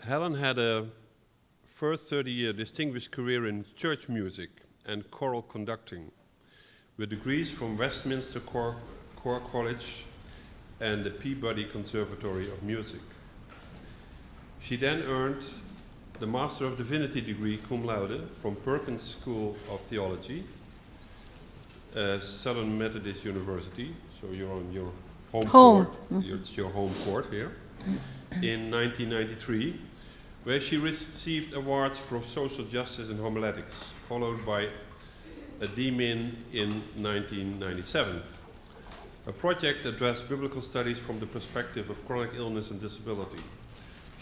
Helen had a first 30-year distinguished career in church music and choral conducting, with degrees from Westminster Choral College and the Peabody Conservatory of Music. She then earned the Master of Divinity degree cum laude from Perkins School of Theology, Southern Methodist University, so you're on your home court. It's your home court here, in 1993, where she received awards for social justice and homiletics, followed by a DMin in 1997. A project addressed biblical studies from the perspective of chronic illness and disability.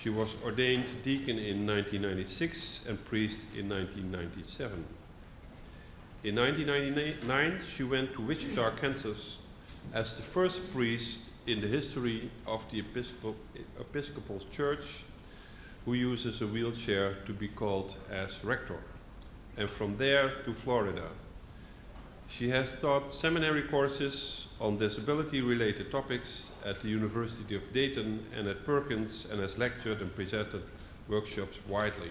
She was ordained deacon in 1996 and priest in 1997. In 1999, she went to Wichita, Kansas, as the first priest in the history of the Episcopal Church who uses a wheelchair to be called as rector, and from there to Florida. She has taught seminary courses on disability-related topics at the University of Dayton and at Perkins, and has lectured and presented workshops widely.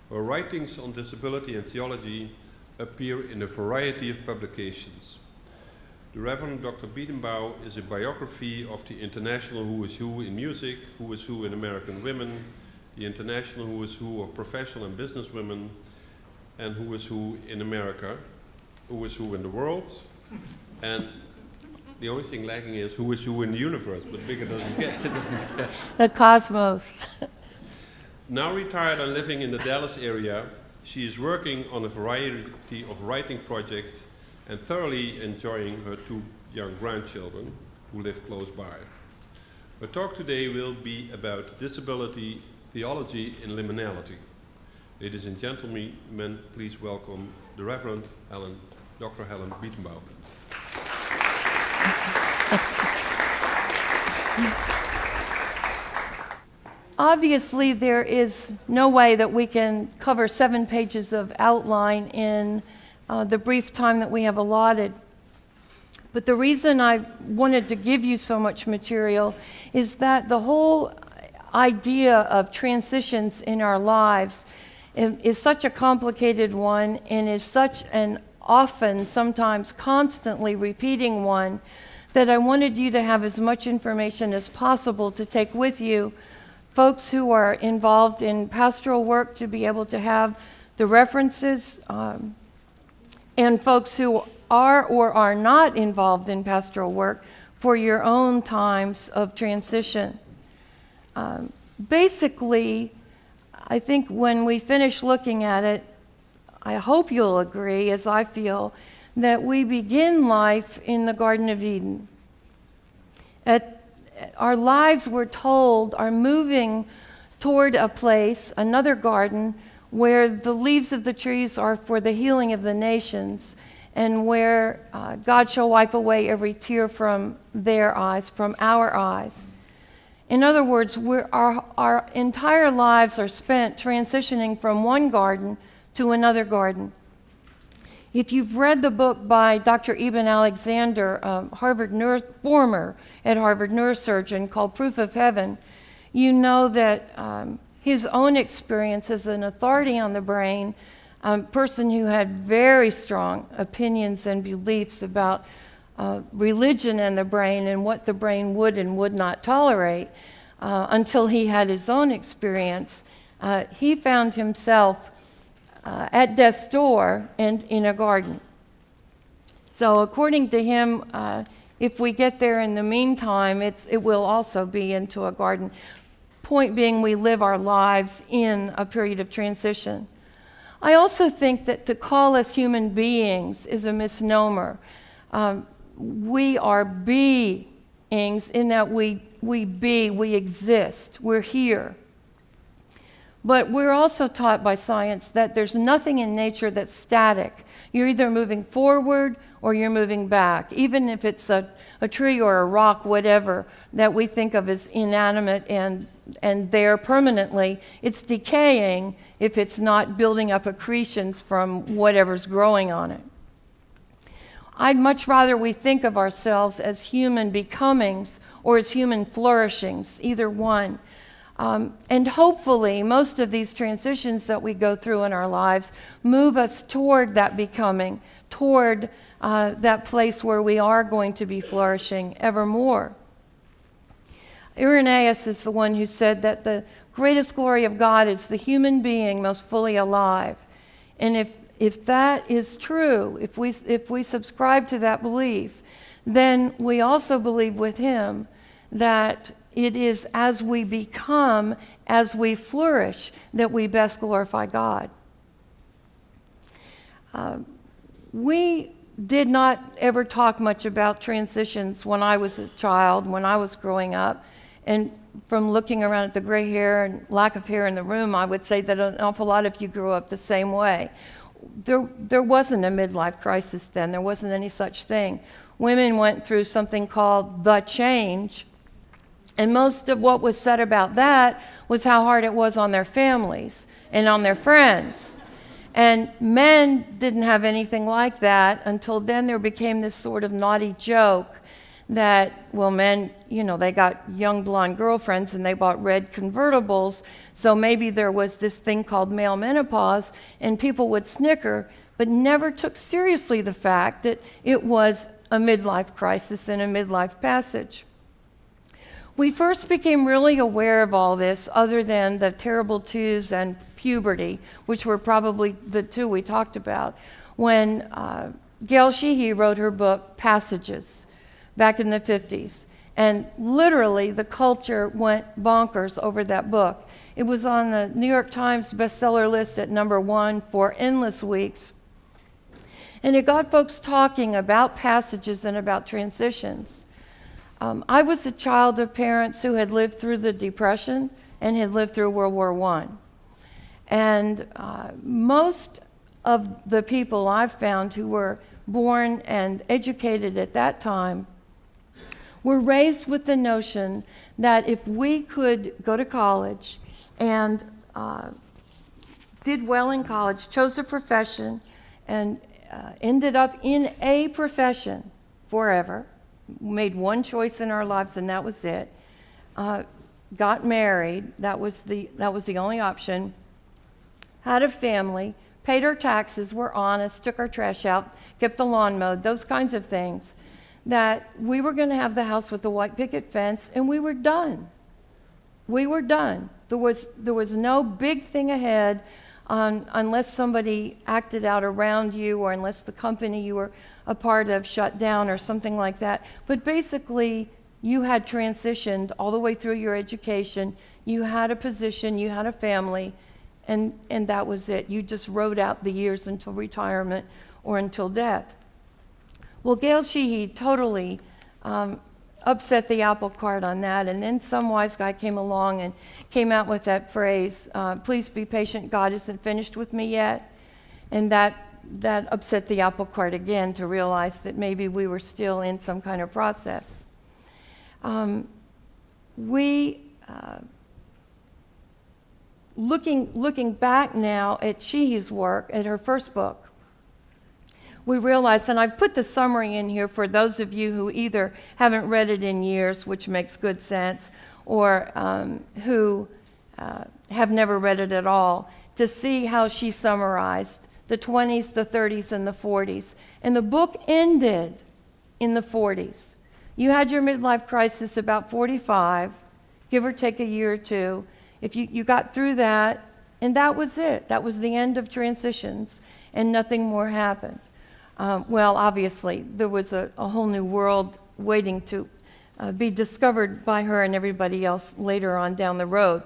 Her writings on disability and theology appear in a variety of publications. The Reverend Dr. Betenbaugh is a biography of the international who is who in music, who is who in American women, the international who is who of professional and business women, and who is who in America, who is who in the world, and the only thing lacking is who is who in the universe, but bigger doesn't get. The cosmos. Now retired and living in the Dallas area, she is working on a variety of writing projects and thoroughly enjoying her 2 young grandchildren who live close by. Her talk today will be about disability theology in liminality. Ladies and gentlemen, please welcome the Reverend Dr. Helen Ritmo. Obviously, there is no way that we can cover 7 pages of outline in the brief time that we have allotted. But the reason I wanted to give you so much material is that the whole idea of transitions in our lives is such a complicated one and is such an often, sometimes constantly repeating one, that I wanted you to have as much information as possible to take with you. Folks who are involved in pastoral work to be able to have the references, and folks who are or are not involved in pastoral work for your own times of transition. Basically, I think when we finish looking at it, I hope you'll agree, as I feel, that we begin life in the Garden of Eden. Our lives, we're told, are moving toward a place, another garden, where the leaves of the trees are for the healing of the nations, and where God shall wipe away every tear from their eyes, from our eyes. In other words, our entire lives are spent transitioning from one garden to another garden. If you've read the book by Dr. Eben Alexander, former at Harvard neurosurgeon, called Proof of Heaven, you know that his own experience as an authority on the brain, a person who had very strong opinions and beliefs about religion and the brain and what the brain would and would not tolerate, until he had his own experience, he found himself at death's door and in a garden. So according to him, if we get there in the meantime, it will also be into a garden. Point being, we live our lives in a period of transition. I also think that to call us human beings is a misnomer. We are beings in that we exist, we're here. But we're also taught by science that there's nothing in nature that's static. You're either moving forward or you're moving back, even if it's a tree or a rock, whatever, that we think of as inanimate and there permanently. It's decaying if it's not building up accretions from whatever's growing on it. I'd much rather we think of ourselves as human becomings or as human flourishings, either one. And hopefully, most of these transitions that we go through in our lives move us toward that becoming, toward that place where we are going to be flourishing evermore. Irenaeus is the one who said that the greatest glory of God is the human being most fully alive. And if that is true, if we subscribe to that belief, then we also believe with him that it is as we become, as we flourish, that we best glorify God. We did not ever talk much about transitions when I was a child, when I was growing up. And from looking around at the gray hair and lack of hair in the room, I would say that an awful lot of you grew up the same way. There wasn't a midlife crisis then. There wasn't any such thing. Women went through something called the change, and most of what was said about that was how hard it was on their families and on their friends. And men didn't have anything like that until then there became this sort of naughty joke that, well, men, they got young blonde girlfriends and they bought red convertibles, so maybe there was this thing called male menopause, and people would snicker, but never took seriously the fact that it was a midlife crisis and a midlife passage. We first became really aware of all this, other than the terrible twos and puberty, which were probably the two we talked about, when Gail Sheehy wrote her book, Passages, back in the 50s. And literally, the culture went bonkers over that book. It was on the New York Times bestseller list at #1 for endless weeks. And it got folks talking about passages and about transitions. I was a child of parents who had lived through the Depression and had lived through World War I. And most of the people I've found who were born and educated at that time were raised with the notion that if we could go to college and did well in college, chose a profession, and ended up in a profession forever, made one choice in our lives and that was it, got married, that was the only option, had a family, paid our taxes, were honest, took our trash out, kept the lawn mowed, those kinds of things, that we were going to have the house with the white picket fence, and we were done. We were done. There was no big thing ahead unless somebody acted out around you, or unless the company you were a part of shut down or something like that. But basically, you had transitioned all the way through your education. You had a position, you had a family, and that was it. You just rode out the years until retirement or until death. Well, Gail Sheehy totally upset the apple cart on that, and then some wise guy came along and came out with that phrase, please be patient, God isn't finished with me yet. And that upset the apple cart again, to realize that maybe we were still in some kind of process. Looking back now at Sheehy's work, at her first book, we realized, and I've put the summary in here for those of you who either haven't read it in years, which makes good sense, or who have never read it at all, to see how she summarized the 20s, the 30s, and the 40s. And the book ended in the 40s. You had your midlife crisis about 45, give or take a year or two. If you got through that, and that was it. That was the end of transitions, and nothing more happened. Well, obviously, there was a whole new world waiting to be discovered by her and everybody else later on down the road.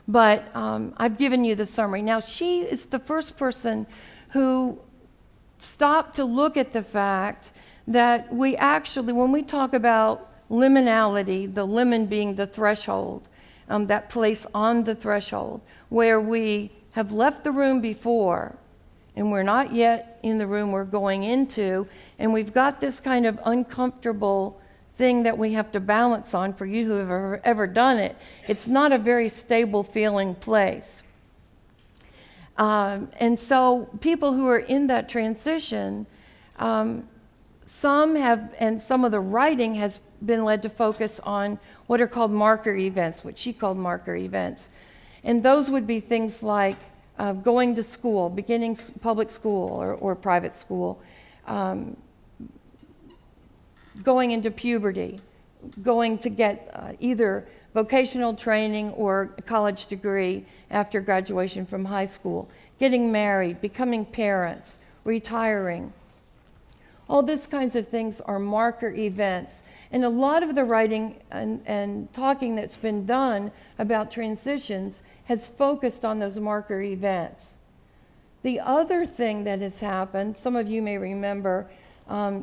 But I've given you the summary. Now, she is the first person who stopped to look at the fact that we actually, when we talk about liminality, the limen being the threshold, that place on the threshold where we have left the room before and we're not yet in the room we're going into, and we've got this kind of uncomfortable thing that we have to balance on. For you who have ever done it, it's not a very stable feeling place. And so people who are in that transition some have, and some of the writing has been led to focus on what are called marker events, what she called marker events. And those would be things like going to school, beginning public school or private school, going into puberty, going to get either vocational training or a college degree after graduation from high school, getting married, becoming parents, retiring. All these kinds of things are marker events. And a lot of the writing and talking that's been done about transitions has focused on those marker events. The other thing that has happened, some of you may remember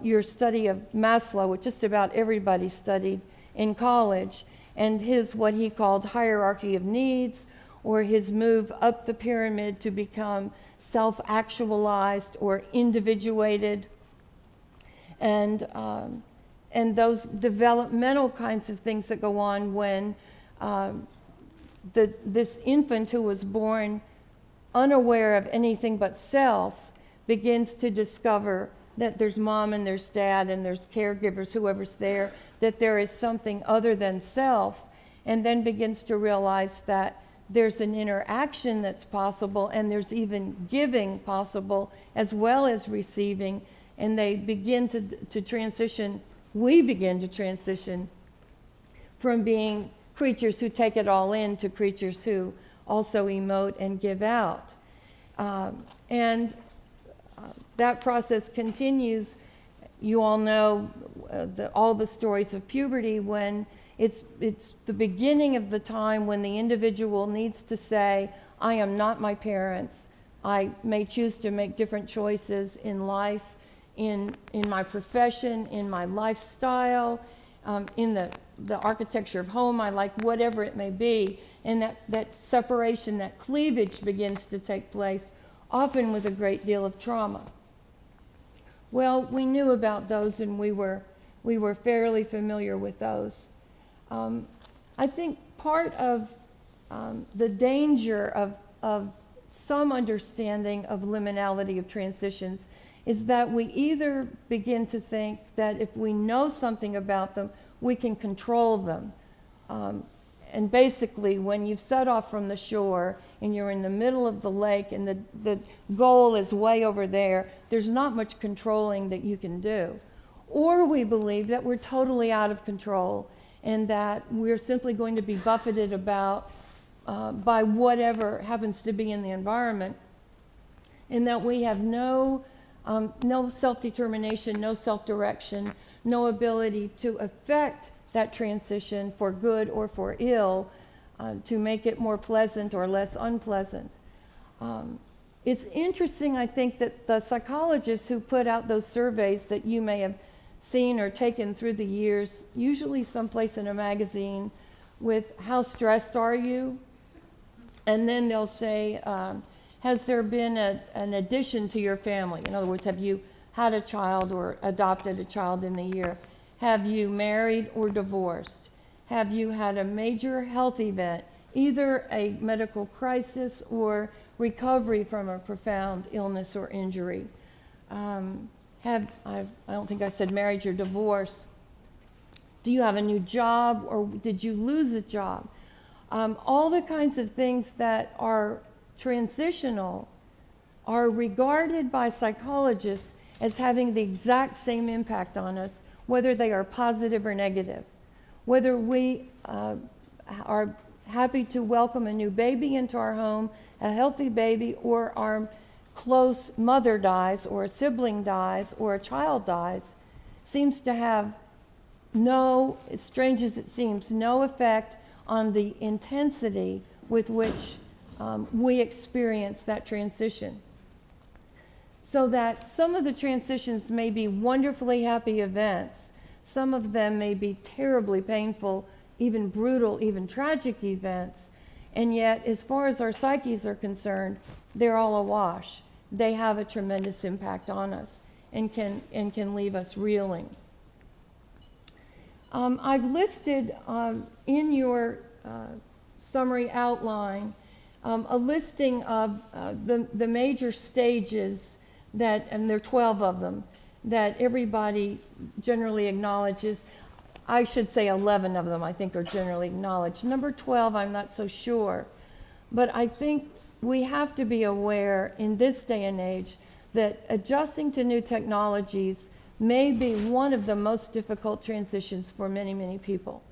your study of Maslow, which just about everybody studied in college, and his what he called hierarchy of needs, or his move up the pyramid to become self-actualized or individuated, and those developmental kinds of things that go on when this infant who was born unaware of anything but self begins to discover that there's mom and there's dad and there's caregivers, whoever's there, that there is something other than self, and then begins to realize that there's an interaction that's possible, and there's even giving possible as well as receiving, and they begin to transition, we begin to transition from being creatures who take it all in to creatures who also emote and give out. That process continues. You all know all the stories of puberty, when it's the beginning of the time when the individual needs to say, I am not my parents. I may choose to make different choices in life, in my profession, in my lifestyle, in the architecture of home I like, whatever it may be. And that separation, that cleavage begins to take place, often with a great deal of trauma. Well, we knew about those, and we were fairly familiar with those. I think part of the danger of some understanding of liminality of transitions is that we either begin to think that if we know something about them, we can control them. And basically, when you've set off from the shore and you're in the middle of the lake and the goal is way over there, there's not much controlling that you can do. Or we believe that we're totally out of control and that we're simply going to be buffeted about by whatever happens to be in the environment, and that we have no self-determination, no self-direction, no ability to affect that transition for good or for ill, to make it more pleasant or less unpleasant. It's interesting, I think, that the psychologists who put out those surveys that you may have seen or taken through the years, usually someplace in a magazine, with how stressed are you? And then they'll say, has there been an addition to your family? In other words, have you had a child or adopted a child in the year? Have you married or divorced? Have you had a major health event, either a medical crisis or recovery from a profound illness or injury? I don't think I said marriage or divorce. Do you have a new job, or did you lose a job? All the kinds of things that are transitional are regarded by psychologists as having the exact same impact on us, whether they are positive or negative. Whether we are happy to welcome a new baby into our home, a healthy baby, or our close mother dies, or a sibling dies, or a child dies, seems to have no, as strange as it seems, no effect on the intensity with which we experience that transition. So that some of the transitions may be wonderfully happy events. Some of them may be terribly painful, even brutal, even tragic events. And yet, as far as our psyches are concerned, they're all awash. They have a tremendous impact on us and can leave us reeling. I've listed in your summary outline a listing of the major stages and there are 12 of them, that everybody generally acknowledges. I should say 11 of them I think are generally acknowledged. Number 12, I'm not so sure. But I think we have to be aware in this day and age that adjusting to new technologies may be one of the most difficult transitions for many, many people.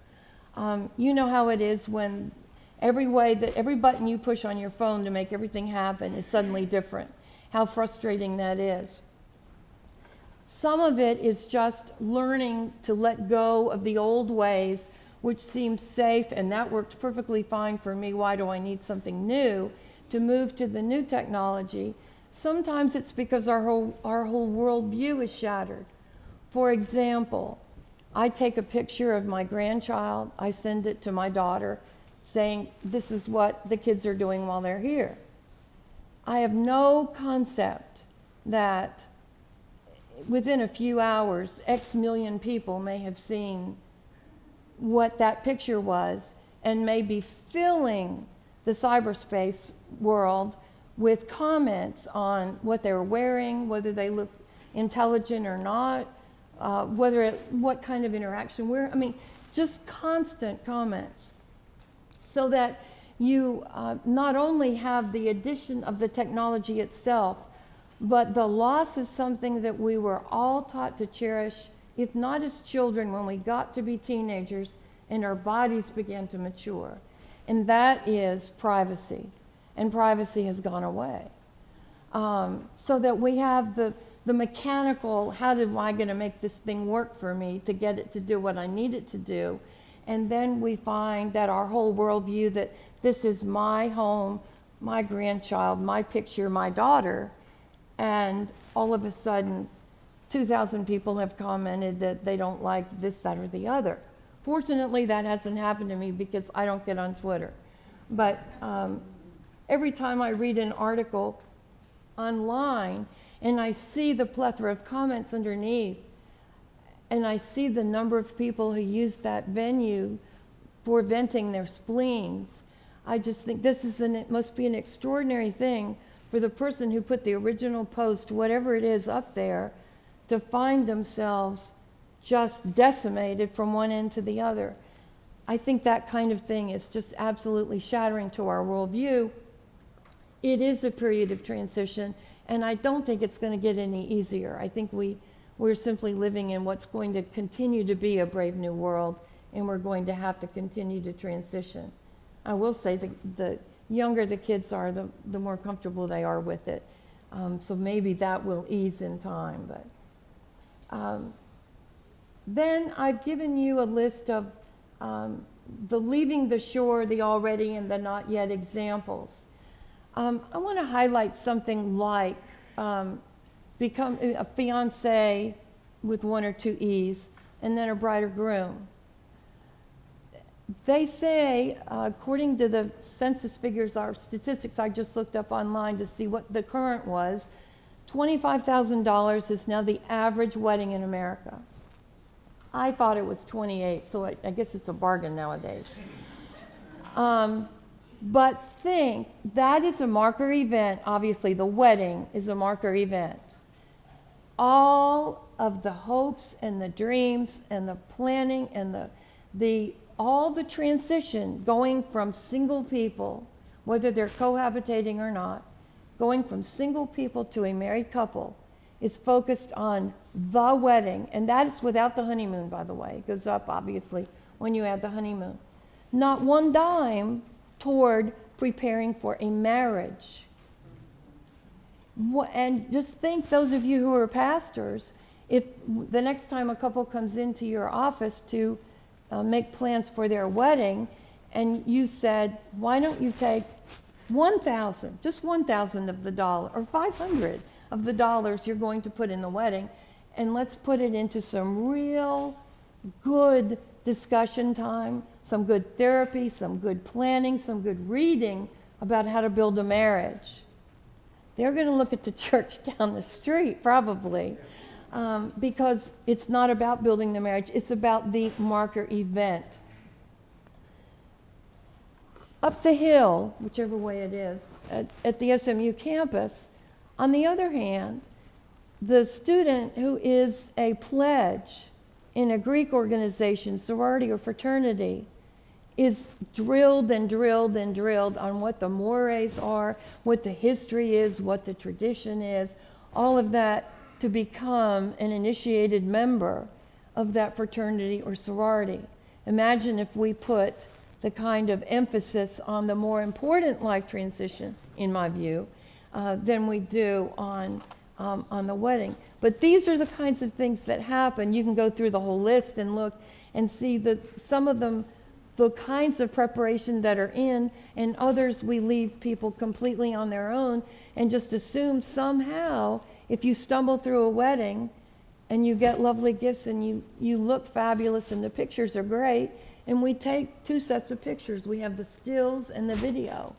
You know how it is when every button you push on your phone to make everything happen is suddenly different. How frustrating that is. Some of it is just learning to let go of the old ways, which seemed safe, and that worked perfectly fine for me. Why do I need something new? To move to the new technology. Sometimes it's because our whole worldview is shattered. For example, I take a picture of my grandchild, I send it to my daughter, saying, this is what the kids are doing while they're here. I have no concept that within a few hours, X million people may have seen what that picture was and may be filling the cyberspace world with comments on what they were wearing, whether they look intelligent or not, what kind of interaction just constant comments. So that you not only have the addition of the technology itself, but the loss of something that we were all taught to cherish, if not as children, when we got to be teenagers and our bodies began to mature. And that is privacy. And privacy has gone away. So that we have the mechanical, how am I going to make this thing work for me to get it to do what I need it to do? And then we find that our whole worldview, that this is my home, my grandchild, my picture, my daughter, and all of a sudden 2,000 people have commented that they don't like this, that, or the other. Fortunately, that hasn't happened to me because I don't get on Twitter. But every time I read an article online and I see the plethora of comments underneath, and I see the number of people who use that venue for venting their spleens, I just think it must be an extraordinary thing for the person who put the original post, whatever it is, up there, to find themselves just decimated from one end to the other. I think that kind of thing is just absolutely shattering to our worldview. It is a period of transition, and I don't think it's going to get any easier. I think we're simply living in what's going to continue to be a brave new world, and we're going to have to continue to transition. I will say the younger the kids are, the more comfortable they are with it. So maybe that will ease in time. But then I've given you a list of the leaving the shore, the already, and the not yet examples. I want to highlight something like become a fiancé with one or two E's, and then a bride or groom. They say, according to the census figures, our statistics I just looked up online to see what the current was, $25,000 is now the average wedding in America. I thought it was 28, so I guess it's a bargain nowadays. But think, that is a marker event. Obviously, the wedding is a marker event. All of the hopes and the dreams and the planning and all the transition going from single people, whether they're cohabitating or not, going from single people to a married couple, is focused on the wedding. And that is without the honeymoon, by the way. It goes up, obviously, when you add the honeymoon. Not one dime toward preparing for a marriage. And just think, those of you who are pastors, if the next time a couple comes into your office to make plans for their wedding, and you said, why don't you take 1,000, just 1,000 of the dollar, or 500 of the dollars you're going to put in the wedding, and let's put it into some real good discussion time, some good therapy, some good planning, some good reading about how to build a marriage. They're going to look at the church down the street, probably, because it's not about building the marriage, it's about the marker event. Up the hill, whichever way it is, at the SMU campus, on the other hand, the student who is a pledge in a Greek organization, sorority or fraternity, is drilled and drilled and drilled on what the mores are, what the history is, what the tradition is, all of that, to become an initiated member of that fraternity or sorority. Imagine if we put the kind of emphasis on the more important life transition, in my view, than we do on the wedding. But these are the kinds of things that happen. You can go through the whole list and look and see that some of them, the kinds of preparation that are in, and others we leave people completely on their own and just assume somehow if you stumble through a wedding and you get lovely gifts and you look fabulous and the pictures are great, and we take 2 sets of pictures. We have the stills and the video,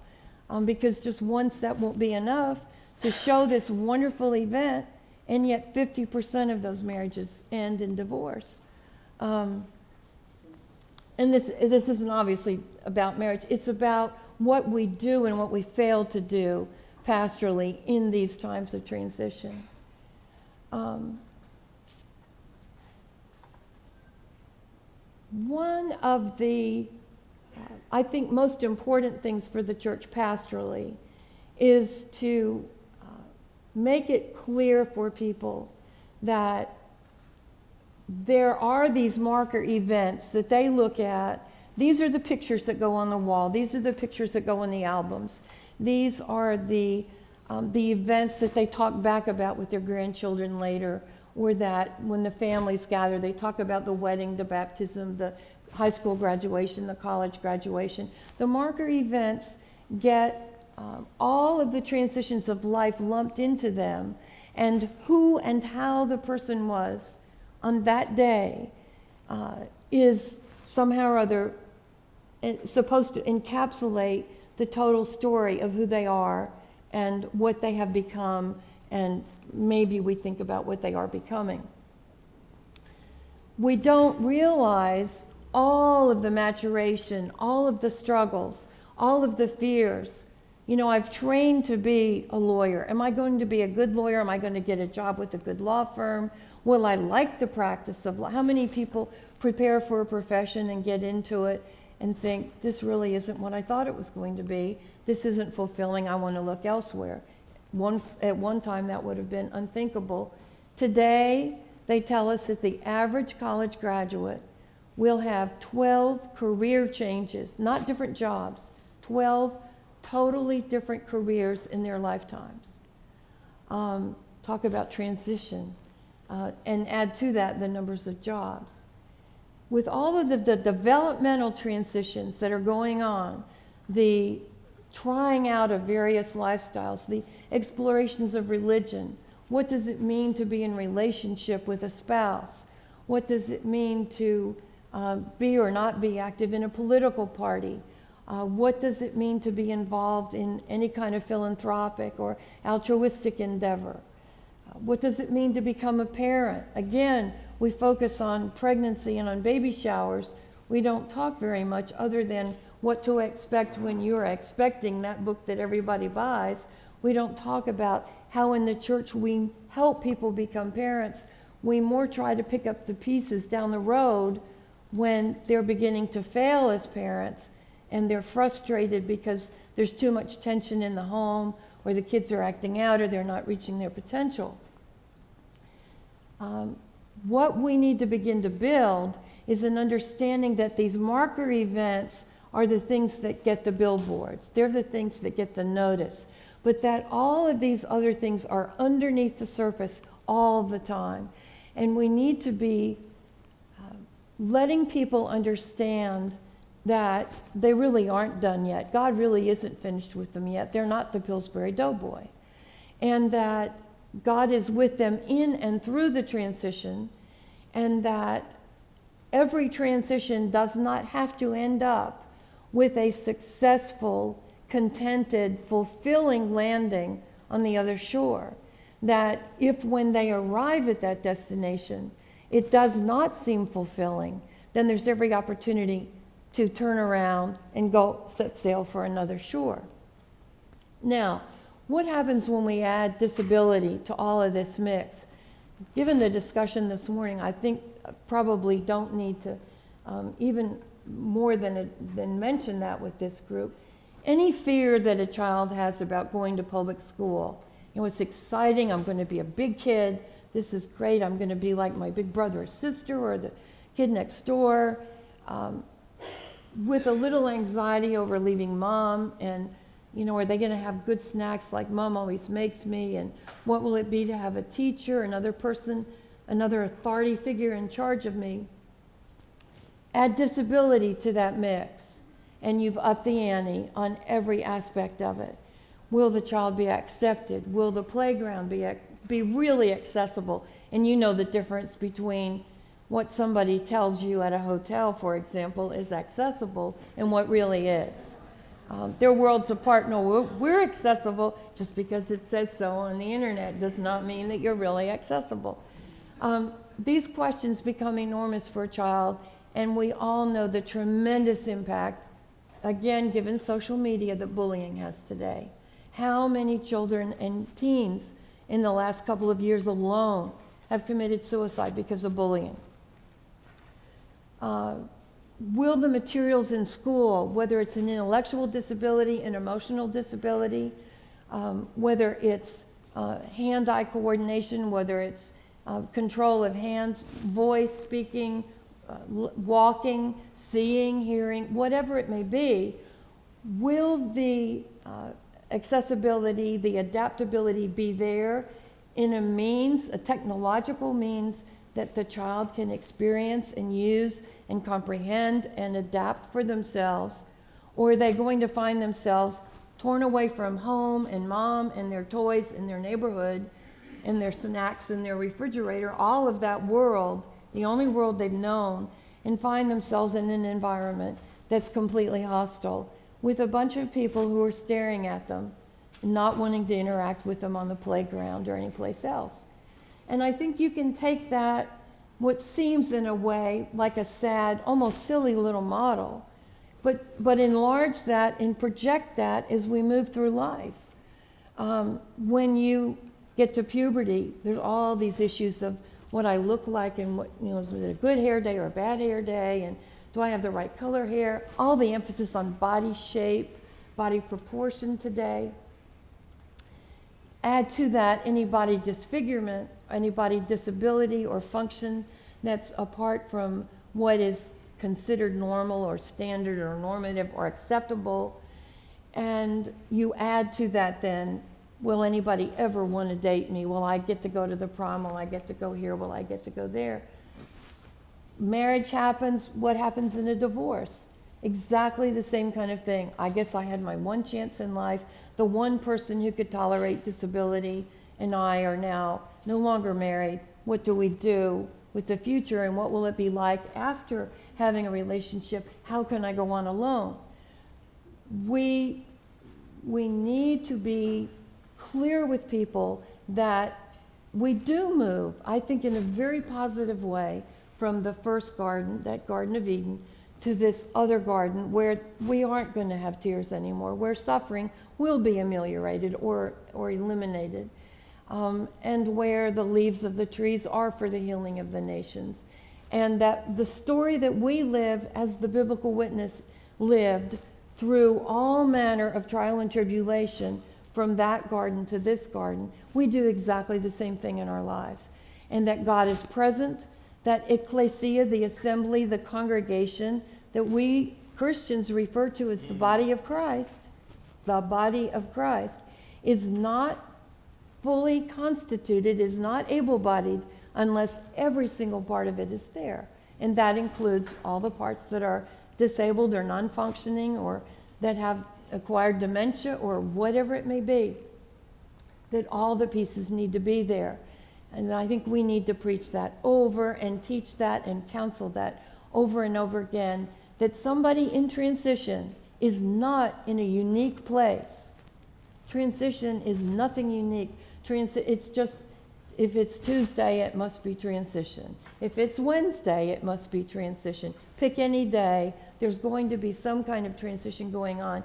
because just one set won't be enough to show this wonderful event, and yet 50% of those marriages end in divorce. And this isn't obviously about marriage. It's about what we do and what we fail to do pastorally in these times of transition. One of the, I think, most important things for the church pastorally is to make it clear for people that there are these marker events that they look at. These are the pictures that go on the wall. These are the pictures that go in the albums. These are the events that they talk back about with their grandchildren later, or that when the families gather, they talk about the wedding, the baptism, the high school graduation, the college graduation. The marker events get all of the transitions of life lumped into them, and who and how the person was on that day is somehow or other supposed to encapsulate the total story of who they are and what they have become, and maybe we think about what they are becoming. We don't realize all of the maturation, all of the struggles, all of the fears. You know, I've trained to be a lawyer. Am I going to be a good lawyer? Am I going to get a job with a good law firm? Will I like the practice of law? How many people prepare for a profession and get into it and think, this really isn't what I thought it was going to be. This isn't fulfilling. I want to look elsewhere. At one time, that would have been unthinkable. Today, they tell us that the average college graduate will have 12 career changes, not different jobs, 12 totally different careers in their lifetimes. Talk about transition, and add to that the numbers of jobs. With all of the developmental transitions that are going on, the trying out of various lifestyles, the explorations of religion, what does it mean to be in relationship with a spouse? What does it mean to be or not be active in a political party? What does it mean to be involved in any kind of philanthropic or altruistic endeavor? What does it mean to become a parent? Again, we focus on pregnancy and on baby showers. We don't talk very much other than what to expect when you're expecting that book that everybody buys. We don't talk about how in the church we help people become parents. We more try to pick up the pieces down the road when they're beginning to fail as parents and they're frustrated because there's too much tension in the home, or the kids are acting out, or they're not reaching their potential. What we need to begin to build is an understanding that these marker events are the things that get the billboards. They're the things that get the notice. But that all of these other things are underneath the surface all the time. And we need to be letting people understand that they really aren't done yet. God really isn't finished with them yet. They're not the Pillsbury Doughboy. And that God is with them in and through the transition, and that every transition does not have to end up with a successful, contented, fulfilling landing on the other shore. That if when they arrive at that destination, it does not seem fulfilling, then there's every opportunity to turn around and go set sail for another shore. Now, what happens when we add disability to all of this mix? given the discussion this morning, I think probably don't need to even more than mention that with this group. Any fear that a child has about going to public school, it's exciting, I'm going to be a big kid, this is great, I'm going to be like my big brother or sister or the kid next door, with a little anxiety over leaving mom, and are they going to have good snacks like mom always makes me, and what will it be to have a teacher, another person, another authority figure in charge of me? Add disability to that mix, and you've upped the ante on every aspect of it. Will the child be accepted? Will the playground be really accessible? And you know the difference between what somebody tells you at a hotel, for example, is accessible and what really is. They're worlds apart. No, we're accessible. Just because it says so on the internet does not mean that you're really accessible. These questions become enormous for a child, and we all know the tremendous impact, again, given social media, that bullying has today. How many children and teens in the last couple of years alone have committed suicide because of bullying? Will the materials in school, whether it's an intellectual disability, an emotional disability, whether it's hand-eye coordination, whether it's control of hands, voice, speaking, walking, seeing, hearing, whatever it may be, will the accessibility, the adaptability be there in a means, a technological means, that the child can experience and use and comprehend and adapt for themselves? Or are they going to find themselves torn away from home and mom and their toys and their neighborhood and their snacks and their refrigerator, all of that world, the only world they've known, and find themselves in an environment that's completely hostile with a bunch of people who are staring at them and not wanting to interact with them on the playground or anyplace else? And I think you can take that, what seems in a way like a sad, almost silly little model, but enlarge that and project that as we move through life. When you get to puberty, there's all these issues of what I look like and what, is it a good hair day or a bad hair day, and do I have the right color hair? All the emphasis on body shape, body proportion today. Add to that any body disfigurement, any body disability or function that's apart from what is considered normal or standard or normative or acceptable. And you add to that then, will anybody ever want to date me? Will I get to go to the prom? Will I get to go here? Will I get to go there? Marriage happens. What happens in a divorce? Exactly the same kind of thing. I guess I had my one chance in life. The one person who could tolerate disability and I are now no longer married. What do we do with the future, and what will it be like after having a relationship? How can I go on alone? We need to be clear with people that we do move, I think, in a very positive way from the first garden, that Garden of Eden, to this other garden where we aren't going to have tears anymore, where suffering will be ameliorated or eliminated, and where the leaves of the trees are for the healing of the nations. And that the story that we live as the biblical witness lived through all manner of trial and tribulation, from that garden to this garden, we do exactly the same thing in our lives. And that God is present, that ecclesia, the assembly, the congregation, that we Christians refer to as the body of Christ, is not fully constituted, is not able-bodied, unless every single part of it is there. And that includes all the parts that are disabled or non-functioning or that have acquired dementia or whatever it may be, that all the pieces need to be there. And I think we need to preach that over and teach that and counsel that over and over again, that somebody in transition is not in a unique place. Transition is nothing unique. It's just, if it's Tuesday, it must be transition. If it's Wednesday, it must be transition. Pick any day, there's going to be some kind of transition going on.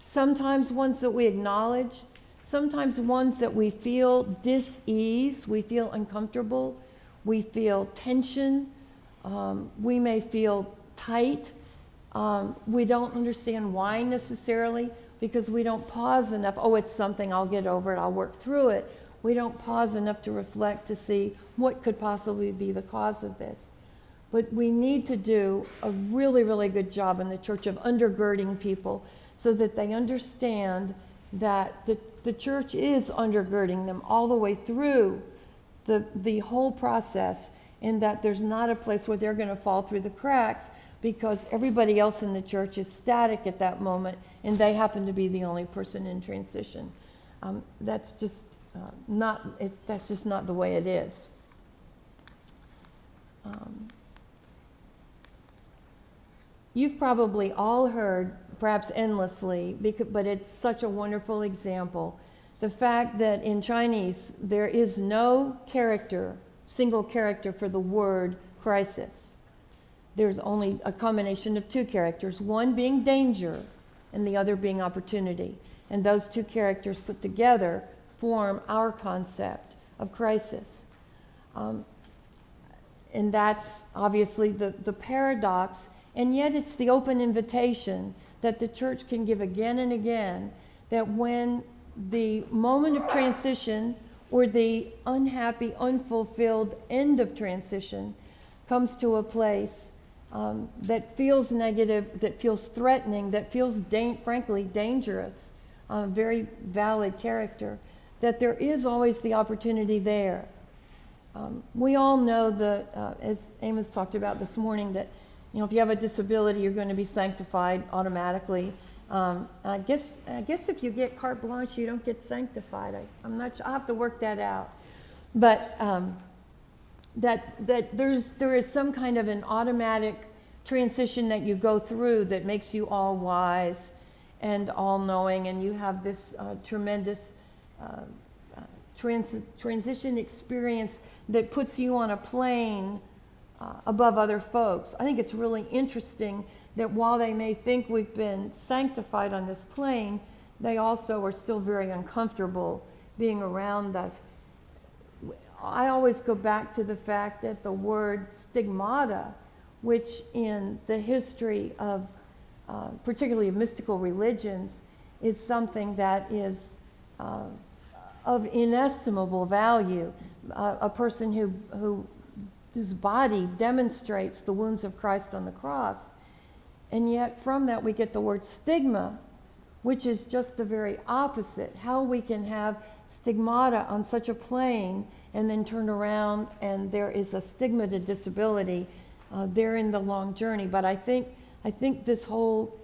Sometimes ones that we acknowledge, sometimes ones that we feel dis-ease, we feel uncomfortable, we feel tension, we may feel tight. We don't understand why necessarily, because we don't pause enough. Oh, it's something, I'll get over it, I'll work through it. We don't pause enough to reflect to see what could possibly be the cause of this. But we need to do a really, really good job in the church of undergirding people so that they understand that the church is undergirding them all the way through the whole process, and that there's not a place where they're going to fall through the cracks because everybody else in the church is static at that moment and they happen to be the only person in transition. That's just that's just not the way it is. You've probably all heard, perhaps endlessly, but it's such a wonderful example, the fact that in Chinese there is no single character for the word crisis. There's only a combination of two characters, one being danger and the other being opportunity. And those two characters put together form our concept of crisis. And that's obviously the paradox, and yet it's the open invitation that the church can give again and again, that when the moment of transition or the unhappy, unfulfilled end of transition comes to a place that feels negative, that feels threatening, that feels frankly dangerous, very valid character, that there is always the opportunity there. We all know as Amos talked about this morning, that if you have a disability, you're going to be sanctified automatically. I guess if you get carte blanche, you don't get sanctified. I'm not sure. I'll have to work that out. But that there is some kind of an automatic transition that you go through that makes you all wise and all knowing, and you have this tremendous transition experience that puts you on a plane above other folks. I think it's really interesting that while they may think we've been sanctified on this plane, they also are still very uncomfortable being around us. I always go back to the fact that the word stigmata, which in the history of particularly of mystical religions, is something that is of inestimable value. A person whose body demonstrates the wounds of Christ on the cross. And yet from that we get the word stigma, which is just the very opposite. How we can have stigmata on such a plane and then turn around and there is a stigma to disability there in the long journey. But I think this whole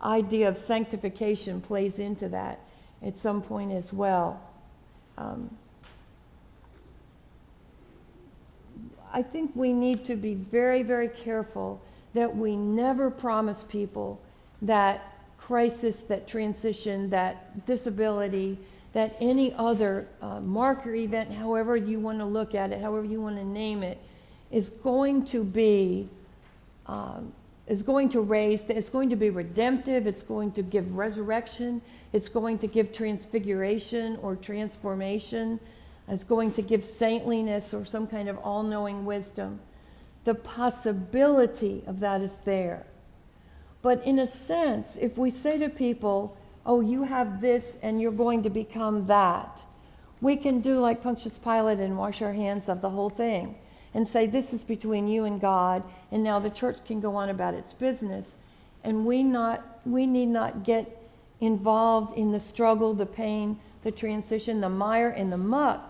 idea of sanctification plays into that at some point as well. I think we need to be very, very careful that we never promise people that crisis, that transition, that disability, that any other marker event, however you want to look at it, however you want to name it, is going to be, is going to raise, it's going to be redemptive, it's going to give resurrection, it's going to give transfiguration or transformation, it's going to give saintliness or some kind of all-knowing wisdom. The possibility of that is there. But in a sense, if we say to people, oh, you have this and you're going to become that, we can do like Pontius Pilate and wash our hands of the whole thing and say this is between you and God, and now the church can go on about its business. And we need not get involved in the struggle, the pain, the transition, the mire and the muck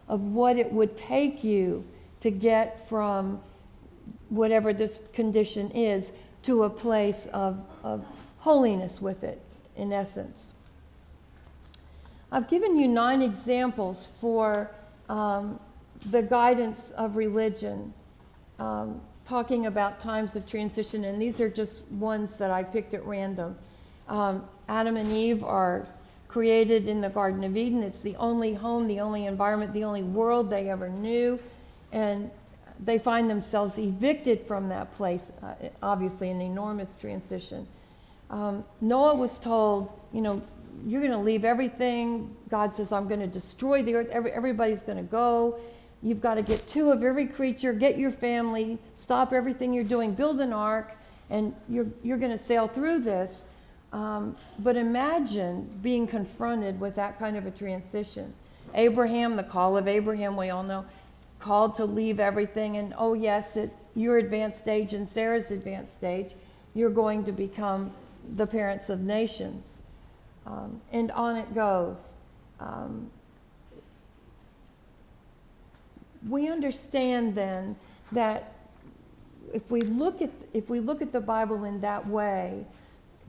of what it would take you to get from whatever this condition is to a place of holiness with it, in essence. I've given you 9 examples for the guidance of religion, talking about times of transition, and these are just ones that I picked at random. Adam and Eve are created in the Garden of Eden. It's the only home, the only environment, the only world they ever knew, and they find themselves evicted from that place, obviously an enormous transition. Noah was told, you're going to leave everything. God says, I'm going to destroy the earth. Everybody's going to go. You've got to get 2 of every creature, get your family, stop everything you're doing, build an ark, and you're going to sail through this. But imagine being confronted with that kind of a transition. Abraham, the call of Abraham, we all know, called to leave everything. And oh yes, at your advanced stage and Sarah's advanced stage, you're going to become the parents of nations. And on it goes. We understand then that if we look at the Bible in that way,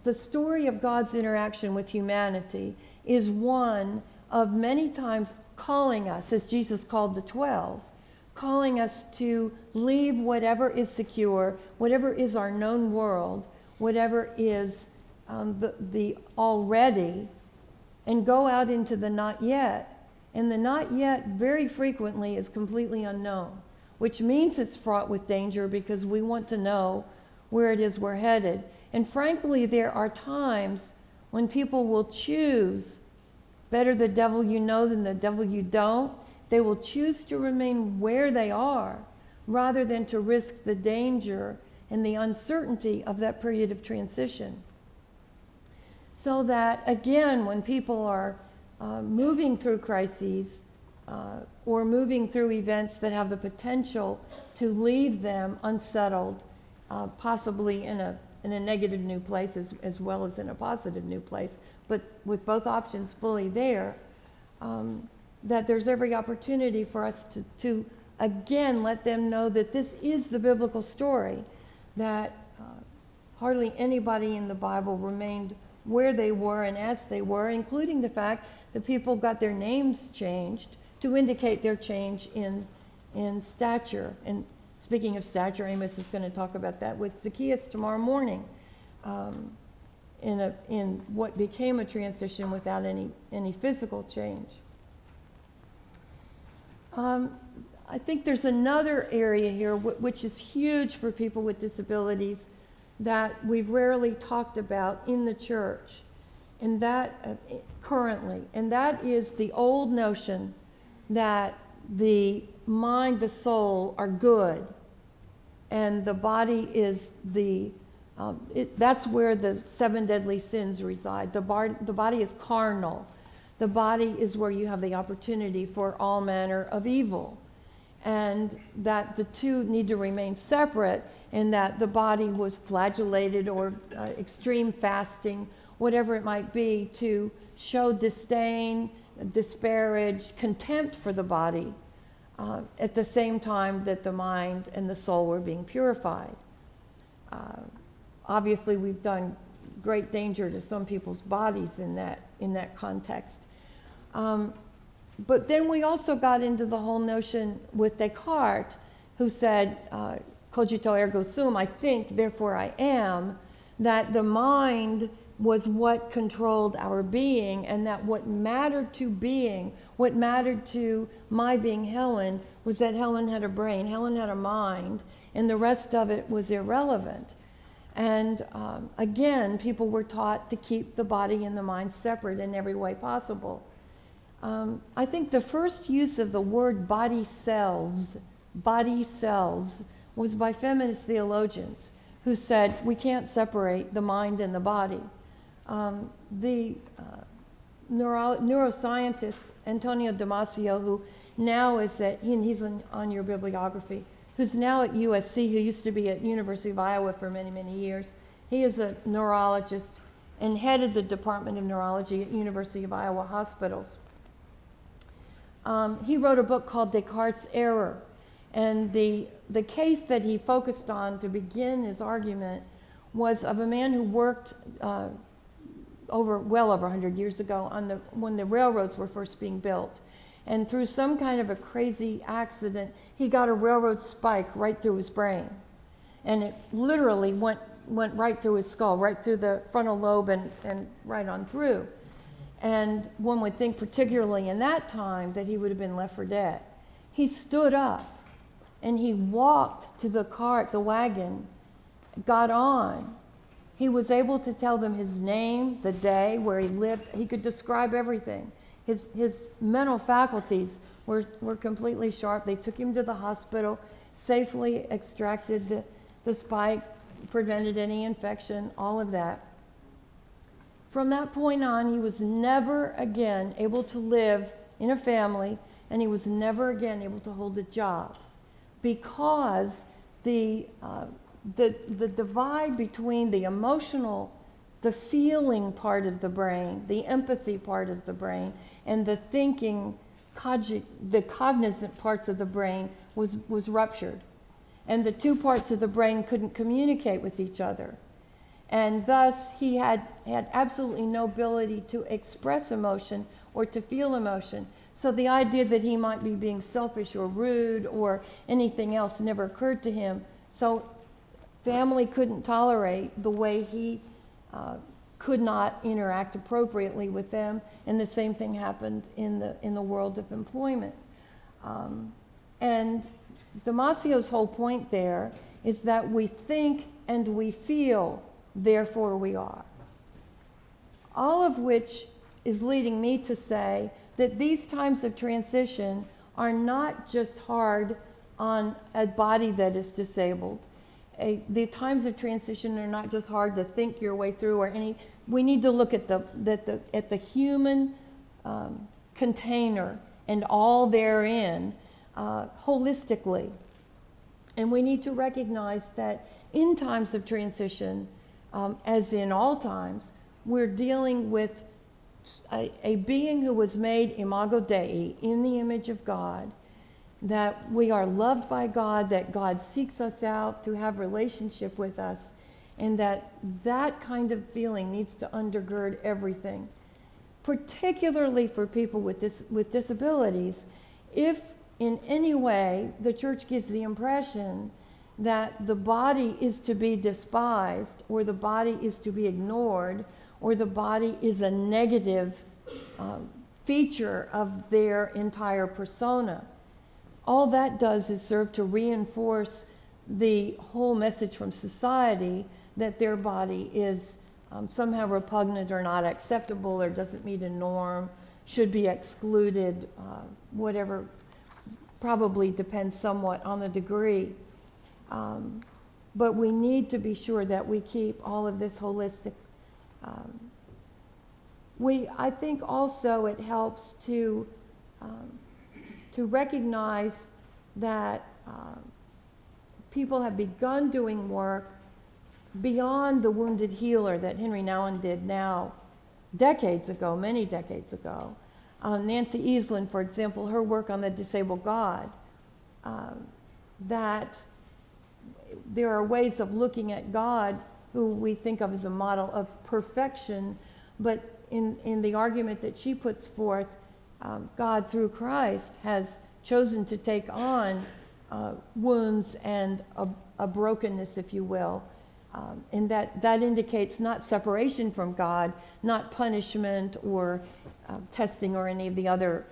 the story of God's interaction with humanity is one of many times calling us, as Jesus called the 12, calling us to leave whatever is secure, whatever is our known world, whatever is the already, and go out into the not yet. And the not yet very frequently is completely unknown, which means it's fraught with danger because we want to know where it is we're headed. And frankly, there are times when people will choose, better the devil you know than the devil you don't. They will choose to remain where they are rather than to risk the danger and the uncertainty of that period of transition. So that, again, when people are moving through crises or moving through events that have the potential to leave them unsettled, possibly in a negative new place as well as in a positive new place, but with both options fully there, that there's every opportunity for us to again let them know that this is the biblical story, that hardly anybody in the Bible remained where they were and as they were, including the fact that people got their names changed to indicate their change in stature. And speaking of stature, Amos is going to talk about that with Zacchaeus tomorrow morning, in what became a transition without any physical change. I think there's another area here which is huge for people with disabilities that we've rarely talked about in the church, and that currently, and that is the old notion that the mind, the soul are good, and the body is that's where the 7 deadly sins reside. The body is carnal. The body is where you have the opportunity for all manner of evil, and that the two need to remain separate, and that the body was flagellated or extreme fasting, whatever it might be, to show disdain, disparage, contempt for the body, at the same time that the mind and the soul were being purified. Obviously, we've done great danger to some people's bodies in that context. But then we also got into the whole notion with Descartes, who said, cogito ergo sum, I think, therefore I am, that the mind was what controlled our being, and that what mattered to being, what mattered to my being Helen, was that Helen had a brain, Helen had a mind, and the rest of it was irrelevant. And again, people were taught to keep the body and the mind separate in every way possible. I think the first use of the word body selves, was by feminist theologians who said we can't separate the mind and the body. The neuroscientist Antonio Damasio, who now is he's on your bibliography, who's now at USC, who used to be at University of Iowa for many, many years. He is a neurologist and headed the Department of Neurology at University of Iowa Hospitals. He wrote a book called Descartes' Error, and the case that he focused on to begin his argument was of a man who worked well over 100 years ago when the railroads were first being built. And through some kind of a crazy accident, he got a railroad spike right through his brain. And it literally went right through his skull, right through the frontal lobe and right on through. And one would think, particularly in that time, that he would have been left for dead. He stood up and he walked to the cart, the wagon, got on, He was able to tell them his name, the day, where he lived. He could describe everything. His mental faculties were completely sharp. They took him to the hospital, safely extracted the spike, prevented any infection, all of that. From that point on, he was never again able to live in a family, and he was never again able to hold a job, because the divide between the emotional, the feeling part of the brain, the empathy part of the brain, and the thinking, the cognizant parts of the brain was ruptured. And the two parts of the brain couldn't communicate with each other. And thus, he had absolutely no ability to express emotion or to feel emotion. So the idea that he might be being selfish or rude or anything else never occurred to him. So family couldn't tolerate the way he could not interact appropriately with them, and the same thing happened in the world of employment. And Damasio's whole point there is that we think and we feel, therefore we are. All of which is leading me to say that these times of transition are not just hard on a body that is disabled. The times of transition are not just hard to think your way through or any. We need to look at the human container and all therein holistically. And we need to recognize that in times of transition, as in all times, we're dealing with a being who was made imago Dei, in the image of God, that we are loved by God, that God seeks us out to have relationship with us, and that kind of feeling needs to undergird everything, particularly for people with disabilities. If in any way the church gives the impression that the body is to be despised, or the body is to be ignored, or the body is a negative feature of their entire persona, all that does is serve to reinforce the whole message from society that their body is somehow repugnant or not acceptable or doesn't meet a norm, should be excluded, whatever, probably depends somewhat on the degree. But we need to be sure that we keep all of this holistic. I think also it helps to recognize that people have begun doing work beyond the wounded healer that Henry Nouwen did now decades ago, many decades ago. Nancy Easlin, for example, her work on the disabled God, that there are ways of looking at God who we think of as a model of perfection, but in the argument that she puts forth, God through Christ has chosen to take on wounds and a brokenness, if you will, and that indicates not separation from God, not punishment or testing or any of the other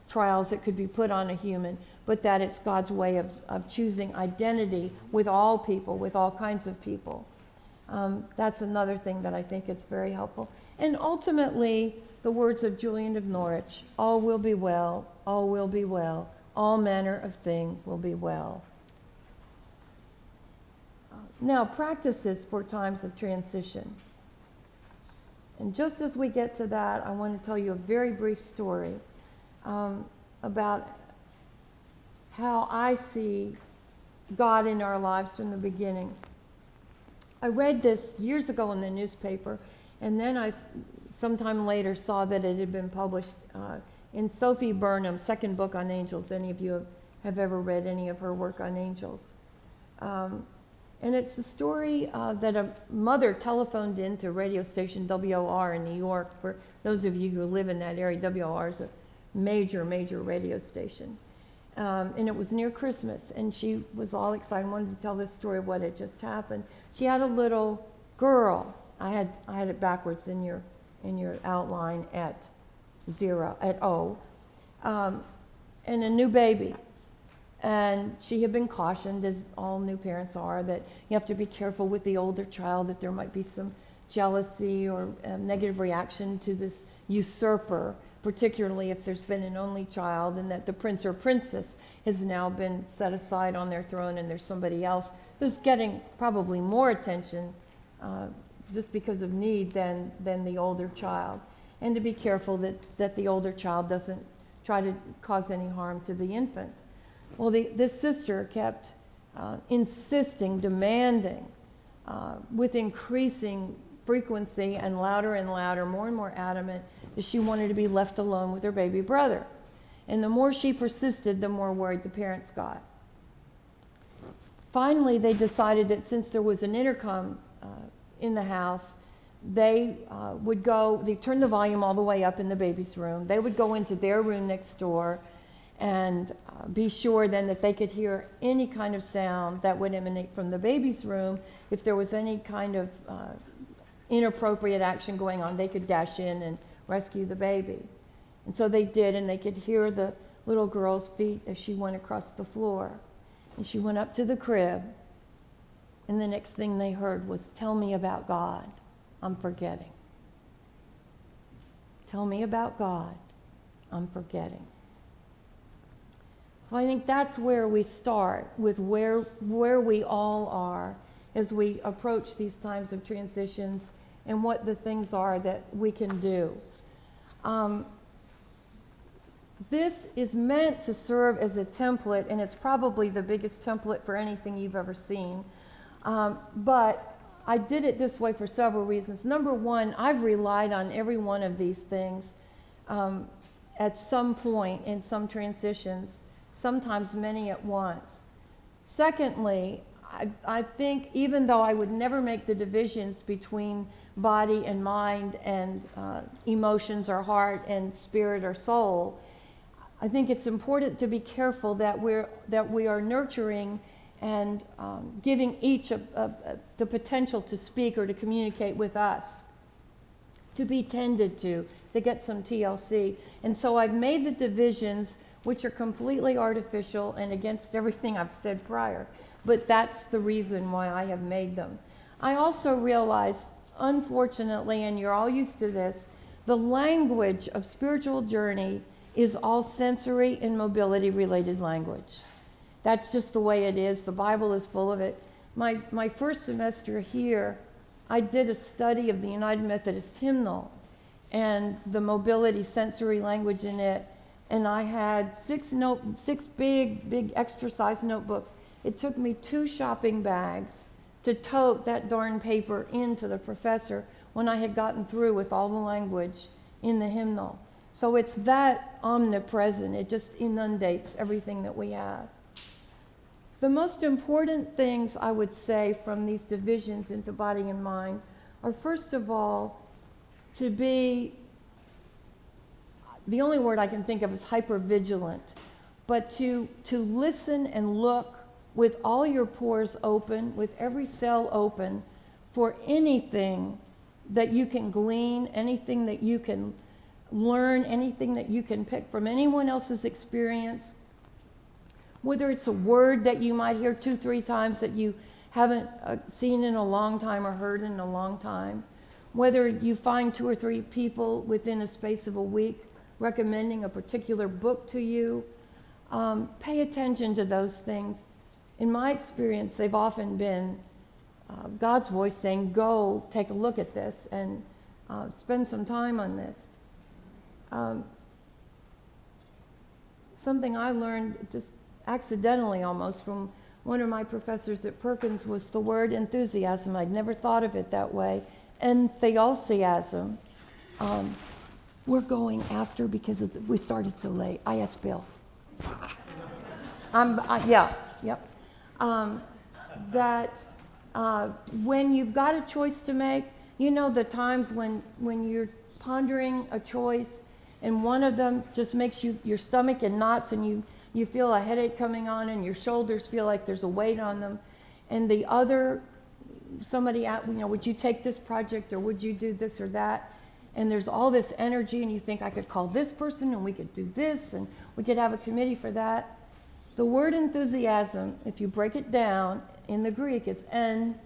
trials that could be put on a human, but that it's God's way of choosing identity with all people, with all kinds of people. That's another thing that I think is very helpful. And ultimately, the words of Julian of Norwich, all will be well, all will be well, all manner of thing will be well. Now, practices for times of transition. And just as we get to that, I want to tell you a very brief story about how I see God in our lives from the beginning. I read this years ago in the newspaper, and then I sometime later saw that it had been published in Sophie Burnham's second book on angels. Any of you have ever read any of her work on angels? And it's a story that a mother telephoned in to radio station WOR in New York. For those of you who live in that area, WOR is a major, major radio station. And it was near Christmas, and she was all excited, wanted to tell this story of what had just happened. She had a little girl. I had it backwards in your outline at 0, at O, and a new baby. And she had been cautioned, as all new parents are, that you have to be careful with the older child, that there might be some jealousy or negative reaction to this usurper, particularly if there's been an only child, and that the prince or princess has now been set aside on their throne and there's somebody else who's getting probably more attention just because of need than the older child. And to be careful that the older child doesn't try to cause any harm to the infant. Well, this sister kept insisting, demanding, with increasing frequency and louder, more and more adamant, that she wanted to be left alone with her baby brother. And the more she persisted, the more worried the parents got. Finally, they decided that since there was an intercom in the house, they they'd turn the volume all the way up in the baby's room. They would go into their room next door and be sure then that they could hear any kind of sound that would emanate from the baby's room. If there was any kind of inappropriate action going on, they could dash in and rescue the baby. And so they did, and they could hear the little girl's feet as she went across the floor. And she went up to the crib, and the next thing they heard was, "Tell me about God, I'm forgetting. Tell me about God, I'm forgetting." So I think that's where we start, with where we all are as we approach these times of transitions and what the things are that we can do. This is meant to serve as a template, and it's probably the biggest template for anything you've ever seen. But I did it this way for several reasons. Number one, I've relied on every one of these things at some point in some transitions, sometimes many at once. Secondly, I think even though I would never make the divisions between body and mind and emotions or heart and spirit or soul, I think it's important to be careful that we are nurturing and giving each the potential to speak or to communicate with us, to be tended to get some TLC. And so I've made the divisions, which are completely artificial and against everything I've said prior. But that's the reason why I have made them. I also realize, unfortunately, and you're all used to this, the language of spiritual journey is all sensory and mobility related language. That's just the way it is. The Bible is full of it. My first semester here, I did a study of the United Methodist hymnal and the mobility sensory language in it. And I had six big exercise notebooks. It took me 2 shopping bags to tote that darn paper into the professor when I had gotten through with all the language in the hymnal. So it's that omnipresent. It just inundates everything that we have. The most important things I would say from these divisions into body and mind are, first of all, to be, the only word I can think of is hypervigilant, but to listen and look with all your pores open, with every cell open, for anything that you can glean, anything that you can learn, anything that you can pick from anyone else's experience, whether it's a word that you might hear 2-3 times that you haven't seen in a long time or heard in a long time, whether you find 2 or 3 people within a space of a week recommending a particular book to you. Pay attention to those things. In my experience, they've often been God's voice saying, go take a look at this and spend some time on this. Something I learned just accidentally almost from one of my professors at Perkins was the word enthusiasm. I'd never thought of it that way. Enthusiasm. We're going after because we started so late. I asked Bill. Yep. That when you've got a choice to make, you know the times when you're pondering a choice and one of them just makes your stomach in knots and you feel a headache coming on and your shoulders feel like there's a weight on them, and the other, somebody out, would you take this project or would you do this or that? And there's all this energy and you think I could call this person and we could do this and we could have a committee for that. The word enthusiasm, if you break it down in the Greek, is en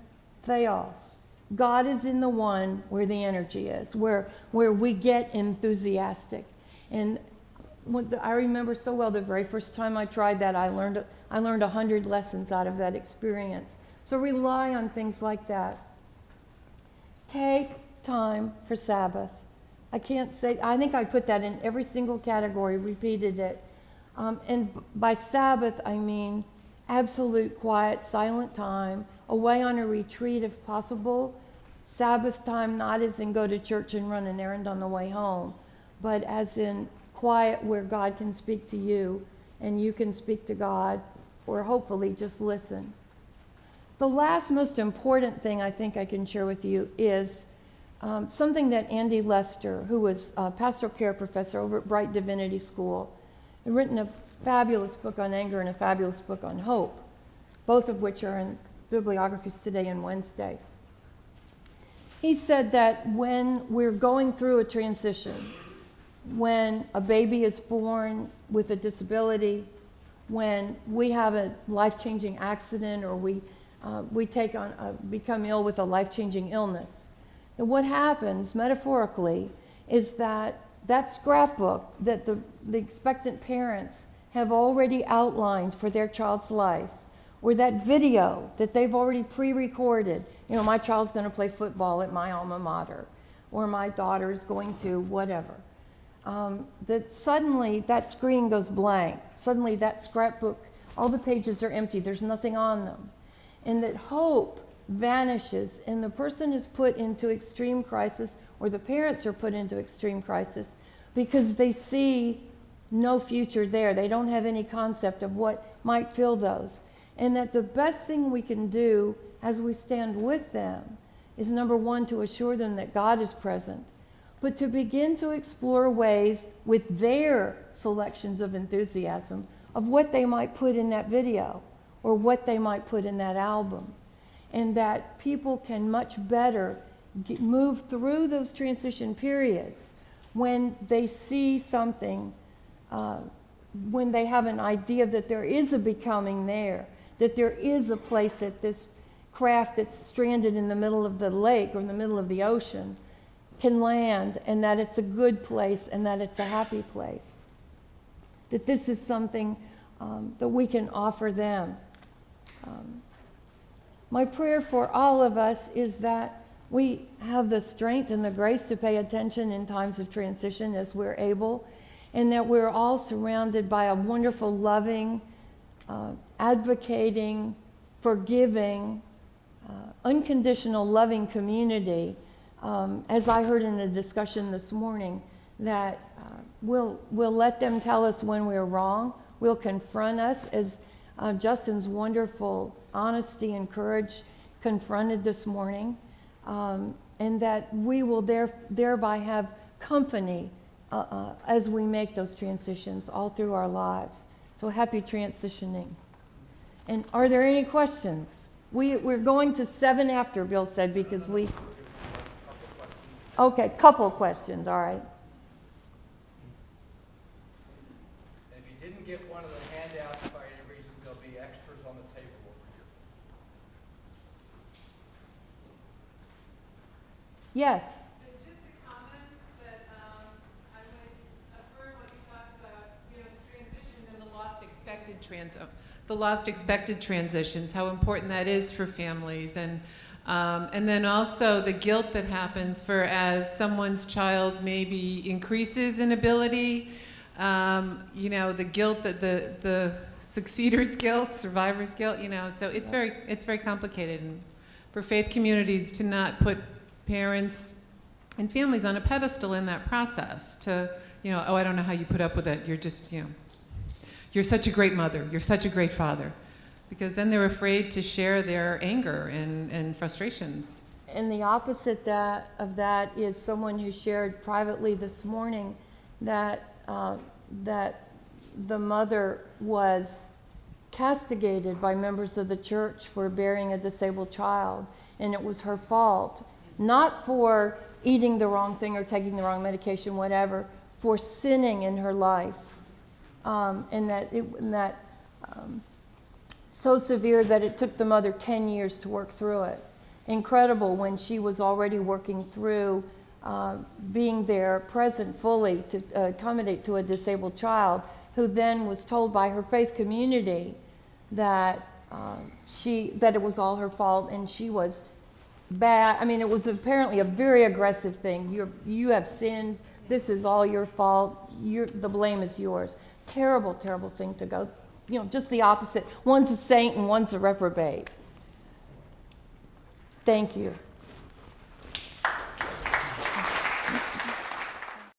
theos. God is in the one where the energy is, where we get enthusiastic. And I remember so well the very first time I tried that, I learned 100 lessons out of that experience. So rely on things like that. Take time for Sabbath. I think I put that in every single category, repeated it. And by Sabbath, I mean absolute quiet, silent time, away on a retreat if possible. Sabbath time, not as in go to church and run an errand on the way home, but as in quiet where God can speak to you and you can speak to God, or hopefully just listen. The last most important thing I think I can share with you is something that Andy Lester, who was a pastoral care professor over at Bright Divinity School, had written a fabulous book on anger and a fabulous book on hope, both of which are in bibliographies today and Wednesday. He said that when we're going through a transition, when a baby is born with a disability, when we have a life-changing accident, or we become ill with a life-changing illness, and what happens metaphorically is that scrapbook that the expectant parents have already outlined for their child's life, or that video that they've already pre-recorded, my child's going to play football at my alma mater, or my daughter's going to whatever, that suddenly that screen goes blank. Suddenly that scrapbook, all the pages are empty, there's nothing on them. And that hope vanishes, and the person is put into extreme crisis, or the parents are put into extreme crisis, because they see no future there. They don't have any concept of what might fill those. And that the best thing we can do as we stand with them is, number one, to assure them that God is present, but to begin to explore ways with their selections of enthusiasm of what they might put in that video or what they might put in that album. And that people can much better move through those transition periods when they see something, when they have an idea that there is a becoming there, that there is a place that this craft that's stranded in the middle of the lake or in the middle of the ocean can land, and that it's a good place and that it's a happy place. That this is something that we can offer them. My prayer for all of us is that we have the strength and the grace to pay attention in times of transition as we're able, and that we're all surrounded by a wonderful, loving, advocating, forgiving, unconditional, loving community. As I heard in a discussion this morning, that we'll let them tell us when we're wrong. We'll confront us, as Justin's wonderful honesty and courage confronted this morning, and that we will thereby have company as we make those transitions all through our lives. So happy transitioning. And are there any questions? We're going to 7 after, Bill said, because we... Okay, couple questions, all right. And if you didn't get one of the handouts by any reason, there'll be extras on the table over here. Yes. It's just a comment that I would affirm what you talked about, the transition and the lost expected transitions, how important that is for families, and then also the guilt that happens for as someone's child maybe increases in ability, the guilt that the succeeder's guilt, survivor's guilt, so it's very complicated. And for faith communities to not put parents and families on a pedestal in that process, to, oh, I don't know how you put up with it. You're just, you're such a great mother. You're such a great father. Because then they're afraid to share their anger and frustrations. And the opposite of that is someone who shared privately this morning that the mother was castigated by members of the church for bearing a disabled child, and it was her fault, not for eating the wrong thing or taking the wrong medication, whatever, for sinning in her life, and that so severe that it took the mother 10 years to work through it. Incredible when she was already working through being there present fully to accommodate to a disabled child, who then was told by her faith community that that it was all her fault and she was bad. I mean, it was apparently a very aggressive thing. You have sinned. This is all your fault. The blame is yours. Terrible, terrible thing to go. Just the opposite. One's a saint and one's a reprobate. Thank you.